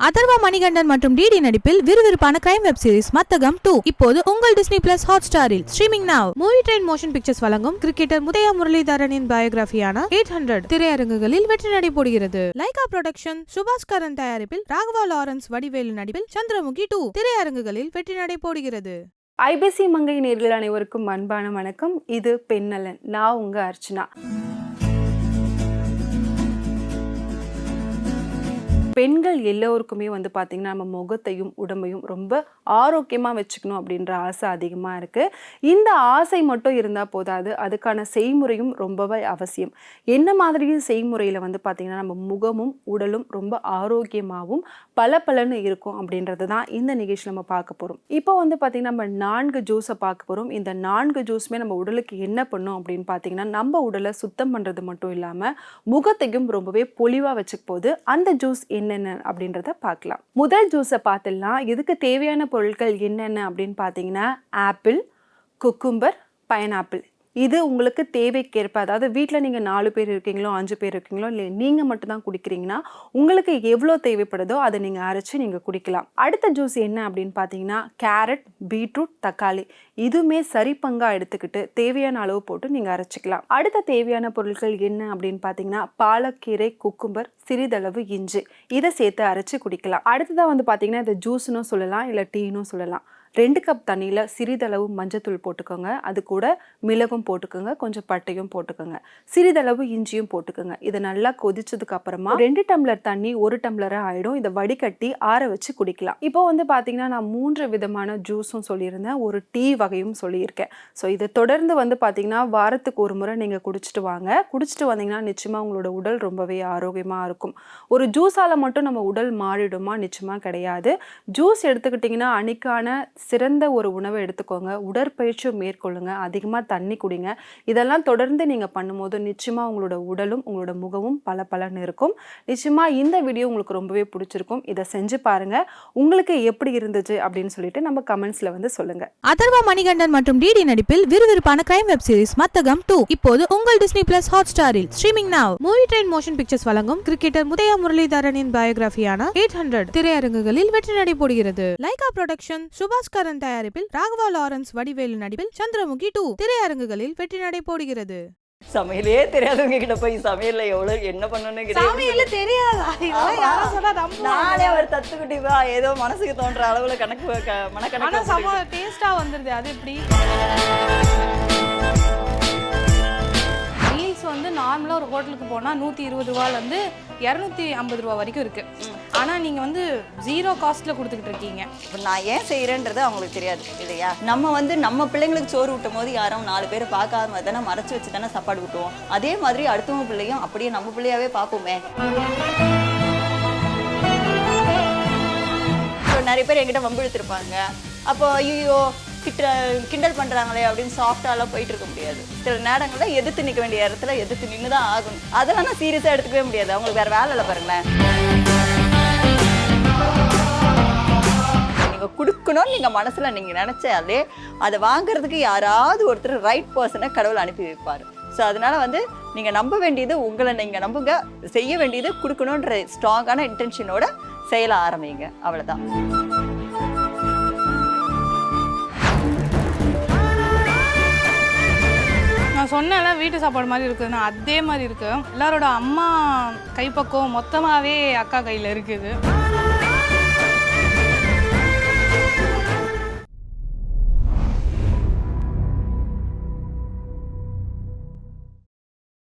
அதர்வா மணிகண்டன் மற்றும் டிடி நடிப்பில் விறுவிறுப்பான கிரைம் வெப் சீரிஸ் மத்தகம் 2 இப்போது உங்கள் டிஸ்னி பிளஸ் ஹாட்ஸ்டாரில் streaming now. Movie train motion pictures வழங்கும் கிரிக்கெட்டர் முத்தையா முரளிதரனின் பயோகிராஃபியான 800 திரையரங்குகளில் வெற்றி நடைபோடுகிறது. லைகா புரொடக்ஷன் சுபாஷ் கரன் தயாரிப்பில் ராகவா லாரன்ஸ் வடிவேலு நடிப்பில் சந்திரமுகி 2 திரையரங்குகளில் வெற்றி நடைபோடுகிறது. IBC மங்கை நேயர்கள் அனைவருக்கும் அன்பான வணக்கம். இது பெண்ணலன். நான் உங்க அர்ச்சனா. பெண்கள் எல்லோருக்குமே பார்த்தீங்கன்னா நம்ம முகத்தையும் உடம்பையும் ரொம்ப ஆரோக்கியமாக வச்சுக்கணும் அப்படின்ற ஆசை அதிகமாக இருக்குது. இந்த ஆசை மட்டும் இருந்தால் போதாது, அதுக்கான செய்முறையும் ரொம்பவே அவசியம். என்ன மாதிரி செய்முறையில் பார்த்தீங்கன்னா நம்ம முகமும் உடலும் ரொம்ப ஆரோக்கியமாகவும் பலன்னு இருக்கும் அப்படின்றது தான் இந்த நிகழ்ச்சி நம்ம பார்க்க போகிறோம். இப்போ பார்த்தீங்கன்னா நம்ம 4 ஜூஸை பார்க்க போகிறோம். இந்த 4 ஜூஸுமே நம்ம உடலுக்கு என்ன பண்ணும் அப்படின்னு பார்த்தீங்கன்னா நம்ம உடலை சுத்தம் பண்ணுறது மட்டும் இல்லாமல் முகத்தையும் ரொம்பவே பொலிவாக வச்சுக்க போகுது. அந்த ஜூஸ் என்னென்ன அப்படின்றத பார்க்கலாம். முதல் ஜூஸை பார்த்துடலாம். இதுக்கு தேவையான பொருட்கள் என்னென்ன அப்படின்னு பார்த்தீங்கன்னா ஆப்பிள், குக்கும்பர், பைனாப்பிள். இது உங்களுக்கு தேவைக்கேற்ப, அதாவது வீட்டில் நீங்கள் 4 பேர் இருக்கீங்களோ 5 பேர் இருக்கீங்களோ இல்லை நீங்கள் மட்டும்தான் குடிக்கிறீங்கன்னா உங்களுக்கு எவ்வளோ தேவைப்படுதோ அதை நீங்கள் அரைச்சி நீங்கள் குடிக்கலாம். அடுத்த ஜூஸ் என்ன அப்படின்னு பார்த்தீங்கன்னா கேரட், பீட்ரூட், தக்காளி இதுவுமே சரி பங்காக எடுத்துக்கிட்டு தேவையான அளவு போட்டு நீங்கள் அரைச்சிக்கலாம். அடுத்த தேவையான பொருட்கள் என்ன அப்படின்னு பார்த்தீங்கன்னா பாலக்கீரை, குக்கும்பர், சிறிதளவு இஞ்சி இதை சேர்த்து அரைச்சி குடிக்கலாம். அடுத்ததாக பார்த்தீங்கன்னா இதை ஜூஸ்னும் சொல்லலாம் இல்லை டீனும் சொல்லலாம். 2 கப் தண்ணியில் சிறிதளவு மஞ்சத்தூள் போட்டுக்கோங்க. அது கூட மிளகும் போட்டுக்கோங்க, கொஞ்சம் பட்டையும் போட்டுக்கோங்க, சிறிதளவு இஞ்சியும் போட்டுக்கோங்க. இதை நல்லா கொதிச்சதுக்கு அப்புறமா 2 டம்ளர் தண்ணி 1 டம்ளராக ஆகிடும். இதை வடிகட்டி ஆற வச்சு குடிக்கலாம். இப்போ பார்த்தீங்கன்னா நான் 3 விதமான ஜூஸும் சொல்லியிருந்தேன், ஒரு டீ வகையும் சொல்லியிருக்கேன். ஸோ இதை தொடர்ந்து பார்த்தீங்கன்னா வாரத்துக்கு ஒரு முறை நீங்கள் குடிச்சிட்டு வாங்க. குடிச்சிட்டு வந்தீங்கன்னா நிச்சயமாக உங்களோட உடல் ரொம்பவே ஆரோக்கியமாக இருக்கும். ஒரு ஜூஸால் மட்டும் நம்ம உடல் மாறிடுமா? நிச்சயமாக கிடையாது. ஜூஸ் எடுத்துக்கிட்டிங்கன்னா அன்னைக்கான சிறந்த ஒரு உணவை எடுத்துக்கோங்க, உடற்பயிற்சியும் மேற்கொள்ளுங்க, அதிகமாக தண்ணி குடிங்க. இதெல்லாம் தொடர்ந்து நீங்கள் பண்ணும்போது நிச்சயமாக உங்களோட உடலும் உங்களோட முகமும் பலன்னு இருக்கும். நிச்சயமாக இந்த வீடியோ உங்களுக்கு ரொம்பவே பிடிச்சிருக்கும். இதை செஞ்சு பாருங்க. உங்களுக்கு எப்படி இருந்துச்சு அப்படின்னு சொல்லிட்டு நம்ம கமெண்ட்ஸ்ல சொல்லுங்க. அதர்வா மணிகண்டன் மற்றும் டிடி நடிப்பில் விறுவிறுப்பான கிரைம் வெப் சீரிஸ் மத்தகம் 2 இப்போது உங்கள் டிஸ்னி பிளஸ் ஹாட்ஸ்டாரில் streaming now. Movie train motion pictures வழங்கும் கிரிக்கெட்டர் முத்தையா முரளிதரனின் பயோகிராஃபியான 800 திரையரங்குகளில் வெற்றி நடைபோடுகிறது. லைகா புரொடக்ஷன் சுபாஷ் கரன் தயாரிப்பில் ராகவா லாரன்ஸ் வடிவேலு நடிப்பில் சந்திரமுகி 2 திரையரங்குகளில் வெற்றி நடைபோடுகிறது. சமையலே தெரியாதவங்க கிட்ட போய் சமையல்ல எவ்வளவு என்ன பண்ணணும்னு நானே ஒரு தத்துக்குட்டிவா ஏதோ மனசுக்கு தோன்ற அளவுல மனக்கணக்கு டேஸ்டா வந்துருது. அது எப்படி நார்மலாக ஒரு ஹோட்டலுக்கு போனால் 120 ரூபாயிலேருந்து 250 ரூபா வரைக்கும் இருக்குது. ஆனால் நீங்கள் 0 காஸ்ட்டில் கொடுத்துக்கிட்டு இருக்கீங்க. இப்போ நான் ஏன் செய்கிறேன்றது அவங்களுக்கு தெரியாது இல்லையா? நம்ம பிள்ளைங்களுக்கு சோறு ஊட்டும் போது யாரும் 4 பேர் பார்க்காத மாதிரி தானே மறைச்சி வச்சு தானே சாப்பாடு ஊட்டுவோம். அதே மாதிரி அடுத்தவங்க பிள்ளையும் அப்படியே நம்ம பிள்ளையாவே பார்ப்போமே. நிறைய பேர் என்கிட்ட வம்பு இழுத்துருப்பாங்க. அப்போ ஐயோ கிண்டல் பண்ணுறாங்களே அப்படின்னு சாஃப்டாலாம் போயிட்டு இருக்க முடியாது. சில நேரங்களில் எதிர்த்து நிற்க வேண்டிய இடத்துல எதிர்த்து நின்று தான் ஆகணும். அதெல்லாம் நான் சீரியஸாக எடுத்துக்கவே முடியாது. அவங்களுக்கு வேறு வேலை இல்லை பாருங்களேன். நீங்கள் கொடுக்கணும்னு நீங்கள் மனசில் நீங்கள் நினச்சாலே அதை வாங்குறதுக்கு யாராவது ஒருத்தர் ரைட் பர்சனை கடவுள் அனுப்பி வைப்பார். ஸோ அதனால் நீங்கள் நம்ப வேண்டியது உங்களை நீங்கள் நம்புங்க, செய்ய வேண்டியது கொடுக்கணுன்ற ஸ்ட்ராங்கான இன்டென்ஷனோட செயல ஆரம்பிங்க. அவ்வளோதான். நான் சொன்னேன்ல வீட்டு சாப்பாடு மாதிரி இருக்குதுன்னா அதே மாதிரி இருக்குது. எல்லாரோட அம்மா கைப்பக்குவம் மொத்தமாகவே அக்கா கையில் இருக்குது.